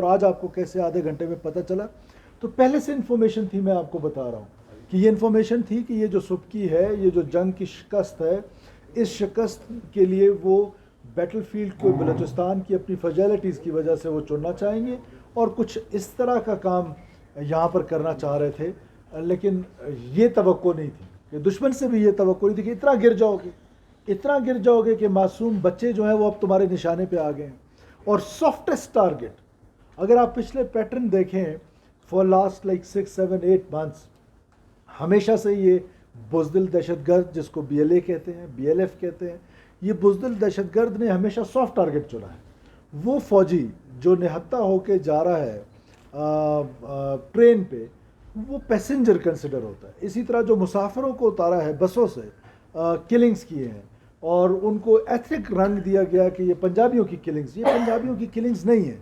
اور آج آپ کو کیسے آدھے گھنٹے میں پتہ چلا؟ تو پہلے سے انفارمیشن تھی، میں آپ کو بتا رہا ہوں کہ یہ انفارمیشن تھی کہ یہ جو سبکی ہے، یہ جو جنگ کی شکست ہے، اس شکست کے لیے وہ بیٹل فیلڈ کو بلوچستان کی اپنی فجیلٹیز کی وجہ سے وہ چننا چاہیں گے اور کچھ اس طرح کا کام یہاں پر کرنا چاہ رہے تھے. لیکن یہ توقع نہیں تھی کہ دشمن سے بھی یہ توقع نہیں تھی کہ اتنا گر جاؤ گے، اتنا گر جاؤ گے کہ معصوم بچے جو ہیں وہ اب تمہارے نشانے پہ آ گئے ہیں. اور سافٹسٹ ٹارگٹ، اگر آپ پچھلے پیٹرن دیکھیں فار لاسٹ لائک 6-7-8 months، ہمیشہ سے یہ بزدل دہشت گرد جس کو BLA کہتے ہیں، BLF کہتے ہیں، یہ بزدل دہشت گرد نے ہمیشہ سافٹ ٹارگٹ چنا ہے. وہ فوجی جو نہتہ ہو کے جا رہا ہے ٹرین پہ، وہ پیسنجر کنسیڈر ہوتا ہے. اسی طرح جو مسافروں کو اتارا ہے بسوں سے، کلنگز کیے ہیں اور ان کو ایتھنک رنگ دیا گیا کہ یہ پنجابیوں کی کلنگز. یہ پنجابیوں کی کلنگز نہیں ہیں،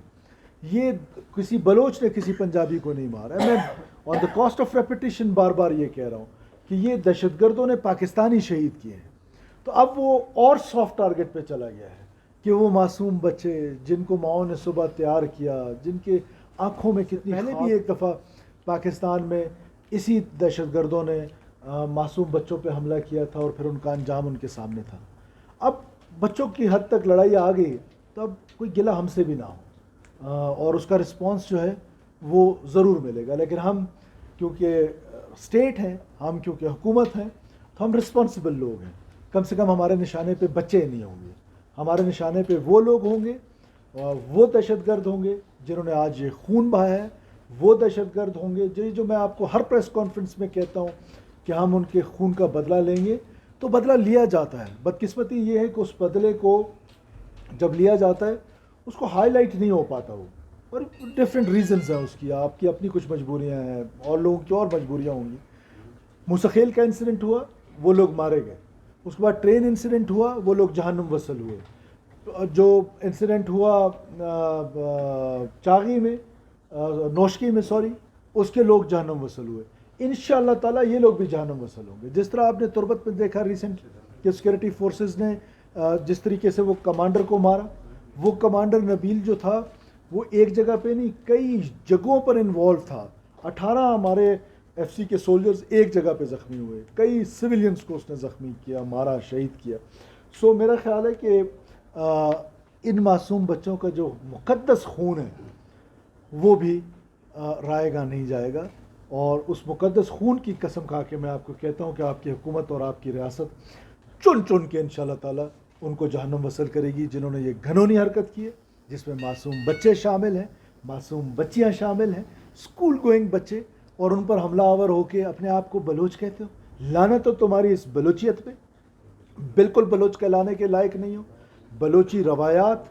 یہ کسی بلوچ نے کسی پنجابی کو نہیں مارا ہے. میں آن دا کاسٹ آف ریپیٹیشن بار بار یہ کہہ رہا ہوں کہ یہ دہشت گردوں نے پاکستانی شہید کیے ہیں. تو اب وہ اور سافٹ ٹارگٹ پہ چلا گیا ہے کہ وہ معصوم بچے جن کو ماؤں نے صبح تیار کیا، جن کے آنکھوں میں کتنی، پہلے بھی ایک دفعہ پاکستان میں اسی دہشت گردوں نے معصوم بچوں پہ حملہ کیا تھا اور پھر ان کا انجام ان کے سامنے تھا. اب بچوں کی حد تک لڑائی آ گئی تو اب کوئی گلہ ہم سے بھی نہ ہو اور اس کا رسپانس جو ہے وہ ضرور ملے گا. لیکن ہم کیونکہ اسٹیٹ ہیں، ہم کیونکہ حکومت ہیں، تو ہم رسپانسبل لوگ ہیں. کم سے کم ہمارے نشانے پہ بچے نہیں ہوں گے، ہمارے نشانے پہ وہ لوگ ہوں گے، وہ دہشت گرد ہوں گے جنہوں نے آج یہ خون بہایا ہے، وہ دہشت گرد ہوں گے جو میں آپ کو ہر پریس کانفرنس میں کہتا ہوں کہ ہم ان کے خون کا بدلہ لیں گے. تو بدلہ لیا جاتا ہے. بدقسمتی یہ ہے کہ اس بدلے کو جب لیا جاتا ہے اس کو ہائی لائٹ نہیں ہو پاتا وہ، اور ڈفرینٹ ریزنز ہیں اس کی. آپ کی اپنی کچھ مجبوریاں ہیں اور لوگوں کی اور مجبوریاں ہوں گی. موسی کا انسیڈنٹ ہوا، وہ لوگ مارے گئے. اس کے بعد ٹرین انسیڈنٹ ہوا، وہ لوگ جہنم وصل ہوئے. جو انسیڈنٹ ہوا چاغی میں، نوشکی میں سوری، اس کے لوگ جہنم وصل ہوئے. انشاءاللہ تعالیٰ یہ لوگ بھی جہنم وصل ہوں گے. جس طرح آپ نے تربت میں دیکھا ریسنٹ کہ سیکورٹی فورسز نے جس طریقے سے وہ کمانڈر کو مارا، وہ کمانڈر نبیل جو تھا وہ ایک جگہ پہ نہیں کئی جگہوں پر انوالو تھا. 18 ہمارے FC کے سولجرز ایک جگہ پہ زخمی ہوئے، کئی سویلینز کو اس نے زخمی کیا، مارا، شہید کیا. سو میرا خیال ہے کہ ان معصوم بچوں کا جو مقدس خون ہے وہ بھی رائے گاہ نہیں جائے گا. اور اس مقدس خون کی قسم کھا کے میں آپ کو کہتا ہوں کہ آپ کی حکومت اور آپ کی ریاست چن چن کے انشاءاللہ تعالیٰ ان کو جہنم وصل کرے گی جنہوں نے یہ گھنونی حرکت کی ہے، جس میں معصوم بچے شامل ہیں، معصوم بچیاں شامل ہیں، اسکول گوئنگ بچے، اور ان پر حملہ آور ہو کے اپنے آپ کو بلوچ کہتے ہو. لعنت ہو تمہاری اس بلوچیت پہ، بالکل بلوچ کہلانے کے لائق نہیں ہو. بلوچی روایات،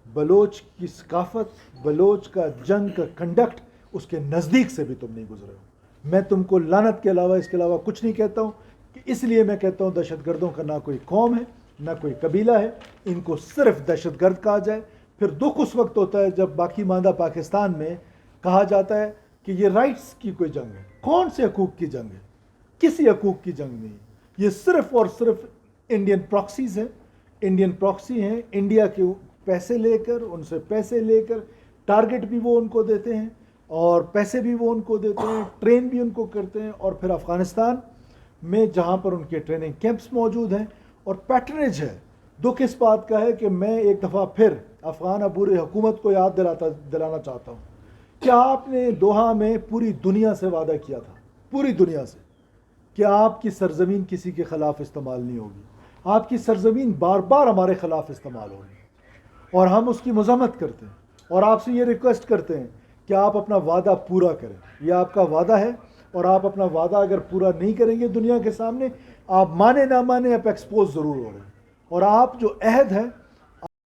بلوچ کی ثقافت، بلوچ کا جنگ کا کنڈکٹ، اس کے نزدیک سے بھی تم نہیں گزرے ہو. میں تم کو لعنت کے علاوہ اس کے علاوہ کچھ نہیں کہتا ہوں. کہ اس لیے میں کہتا ہوں دہشت گردوں کا نہ کوئی قوم ہے نہ کوئی قبیلہ ہے، ان کو صرف دہشت گرد کہا جائے. پھر دکھ اس وقت ہوتا ہے جب باقی ماندہ پاکستان میں کہا جاتا ہے کہ یہ رائٹس کی کوئی جنگ ہے. کون سے حقوق کی جنگ ہے؟ کسی حقوق کی جنگ نہیں. یہ صرف اور صرف انڈین پراکسیز ہیں، انڈین پراکسی ہیں. انڈیا کے پیسے لے کر، ان سے پیسے لے کر، ٹارگٹ بھی وہ ان کو دیتے ہیں اور پیسے بھی وہ ان کو دیتے ہیں، ٹرین بھی ان کو کرتے ہیں. اور پھر افغانستان میں جہاں پر ان کے ٹریننگ کیمپس موجود ہیں اور پیٹرنیج ہے. دکھ اس بات کا ہے کہ میں ایک دفعہ پھر افغان عبور حکومت کو یاد دلانا چاہتا ہوں کہ آپ نے دوحہ میں پوری دنیا سے وعدہ کیا تھا، پوری دنیا سے، کہ آپ کی سرزمین کسی کے خلاف استعمال نہیں ہوگی. آپ کی سرزمین بار بار ہمارے خلاف استعمال ہو رہی ہے اور ہم اس کی مذمت کرتے ہیں اور آپ سے یہ ریکویسٹ کرتے ہیں کہ آپ اپنا وعدہ پورا کریں. یہ آپ کا وعدہ ہے اور آپ اپنا وعدہ اگر پورا نہیں کریں گے دنیا کے سامنے، آپ مانے نہ مانے آپ ایکسپوز ضرور ہو رہے ہیں. اور آپ جو عہد ہے